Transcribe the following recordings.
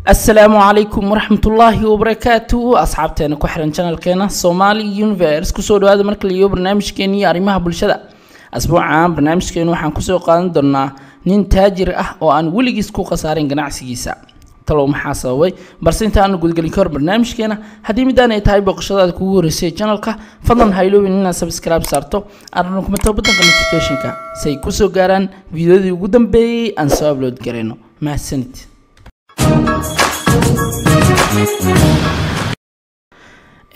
السلام عليكم ورحمة الله وبركاته أصحابتنا كحرن channel كنا Somali Universe كسر هذا مركل اليوم برنامج كني أريمها بالشدة أسبوع عام برنامج كنا وحنكسر قانون درنا نين تاجر وأن ولقيس كو خسارين جناح سجيسة طلعوا محاسوي بس أنت أنا قلت لك برنامج كنا هدي مدانة تاي بقشة كو رسي channel كا فضلا هايلو إننا سبسكرايب صارتو أرنكم تربطن notification كا سيكسر جارن فيديو قدام بي أنسى أبلود كرينو مع السنت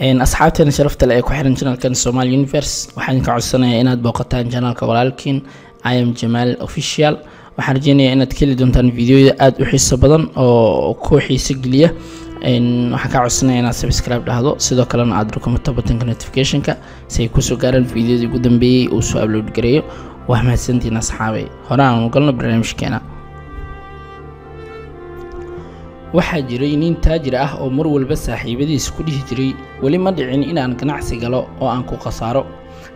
أصحابتنا شرفت لأي كحرن channel كان Somali Universe وحين كعصنا إناد بوقتان channel كولالكين I am جمال official وحرجيني إناد كل دونتان فيديو أد وحيس بدن أو كوحي سجلية إن وحكا عصنا إناد سبسكرايب لهذا سيدا كلنا أدركم التبطن notification كا سيكوسو قارن فيديو دي قدام بي وسو أبلود قريو وهم سنتين أصحابي هران وقلنا برنامج كنا waxaa jiray nin taajir ah oo mar walba saaxiibadiisa ku dhihi jiray wali ma dhicin inaan ganacsi galo oo aan ku qasaaro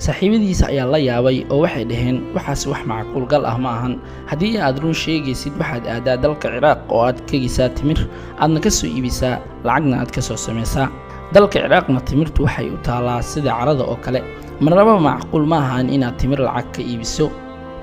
saaxiibadiisa ayaa la yaabay oo waxay dhaheen waxaas wax macquul gal ah ma ahan hadii aad run sheegaysid waxaad aadaa dalka Ciraaq oo aad ka gisaa timir aadna ka soo iibisaa lacagna aad ka soo sameeysaa dalka Ciraaqna timirtu waxay u taalaa sida carada oo kale marnaba macquul ma ahan inaad timir lacag ka iibiso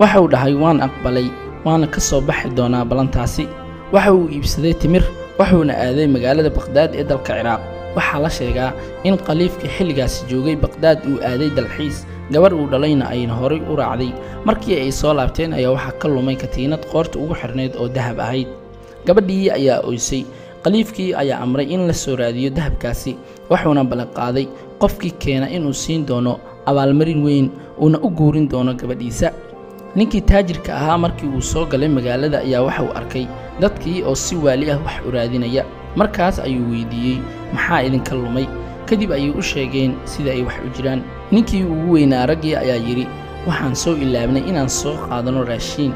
waxa uu dhahay waan aqbalay waana ka soo baxi doonaa balantaasi waxa uu iibsaday timir wuxuuna aaday magaalada Baghdad ee dalka Ciraaq waxa la sheegaa in qaliifka xilligaas joogay Baghdad uu aaday dalxiis gabar uu dhalayna ay horay u raacday markii ay soo laabteen ayaa waxa ka lumay katiinad qoorta ugu xirneed oo dahab ahayd gabadhii ayaa oysay qaliifkii ayaa amray in la soo raadiyo dahabkaasi wuxuuna ballan qaaday qofkii keena inuu siin doono abaalmarin weyn una u guurin doono gabadhiisa ninkii taajirka ahaa markii uu soo galay magaalada ayaa waxa uu arkay dadkii oo si waali ah wax u raadinaya markaas ayuu weydiiyay maxaa idinka lumay kadib ayay u sheegeen sida ay wax u jiraan ninkii ugu weynaa ragii ayaa yiri waxaan soo ilaabnay inaan soo qaadano raashin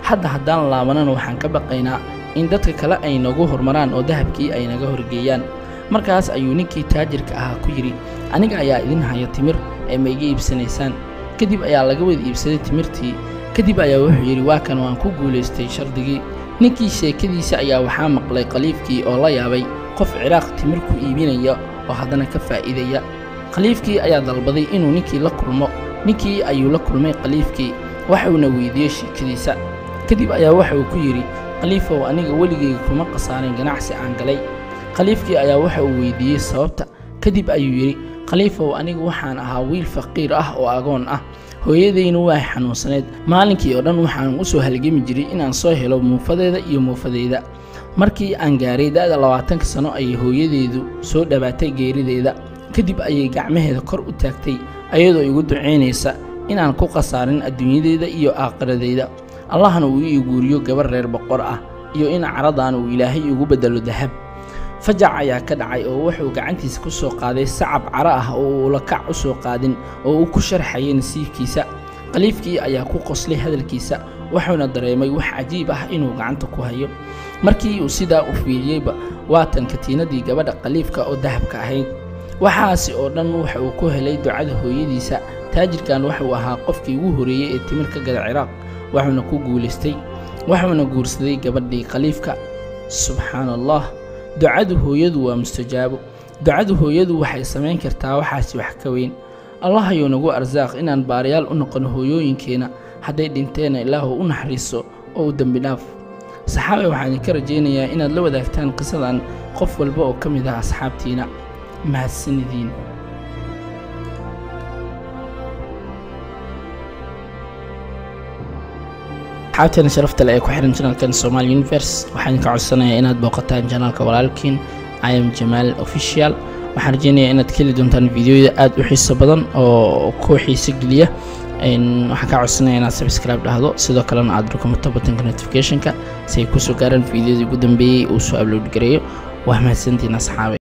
haddaan laabanana waxaan ka baqaynaa in dadka kale ay nagu hormaraan oo dahabkii ay naga horgeeyaan markaas ayuu ninkii taajirka ahaa ku yiri aniga ayaa idin haya timir ee ma iga iibsanaysaan kadib ayaa laga wada iibsaday timirtii kadib ayaa wuxuu yiri waa kan waan ku guuleystay shardigii ninkii sheekadiisa ayaa waxaa maqlay qaliifkii oo la yaabay qof Ciraaq timir ku iibinaya oo haddana ka faa'iidaya qaliifkii ayaa dalbaday inuu ninkii la kulmo ninkii ayuu la kulmay qaliifkii waxauna weydiiyay sheekadiisa kadib ayaa waxa uu ku yiri qaliifow aniga waligay kuma qasaarin ganacsi aan galay qaliifkii ayaa waxa uu weydiiyay sababta kadib ayuu yiri qaliifow aniga waxaan ahaa wiil faqiir ah oo agoon ah hooyadeyna waa xanuunsaneed maalinkii oo dhan waxaan u soo halgami jiray inaan soo helo muufadeeda iyo muufadeyda markii aan gaaray da'da 20 sano ay hooyadeedu soo dhawaatay geerideeda kadib ayay gacmaheeda kor u taagtay ayadoo igu duceynaysa inaan ku qasaarin adduunyadeeda iyo aakhiradeeda allahna uu ii guuriyo gabar reer boqor ah iyo in caradaan uu ilaahay ugu bedelo dahab fajac ayaa ka dhacay oo wuxuu gacantiisa ku soo qaaday sacab cara ah oo uu la kac u soo qaadin oo uu ku sharxayay nasiibkiisa qaliifkii ayaa ku qoslay hadalkiisa wuxuuna dareemay wax cajiib ah inuu gacanta ku hayo markii uu sidaa u fiiriyayba waatan katiinadii gabadha qaliifka oo dahabka ahayd waxaasi oo dhan waxa uu ku helay ducada hooyadiisa taajirkan wuxuu ahaa qofkii ugu horeeyay ee timir ka gada Ciraaq wuxuuna ku guuleystay wuxuuna guursaday gabadhii qaliifka subhanallah ducadu hooyadu waa mustajaabo ducadu hooyadu waxay sameyn kartaa waxaasi wax ka weyn Allah ayuu nagu arsaaq inaan baariyaal u noqon hooyooyinkeena haday dhinteena Ilaahu u naxariiso oo u dambi dhaaf saxaabe waxaan ka rajeynayaa inaad la wadaagtaan qisadan qof walba oo kamid ah asxaabtiina mahadsanidin حاولتنا شرفت لأي كحرن channel كان Somali Universe وحين كعصنا إناد بوقتان channel كولالكين I am جمال official وحرجيني إناد كل دونتان فيديو أد وحيس بدن أو كوحي سجلية إن وحكا عصنا إناد سبسكرايب لهذا سيدا كلنا أدركم التبطن notification كا سيكوسو قارن فيديو دي قدام بي وسو أبلود قريو وهم سنتين أصحابي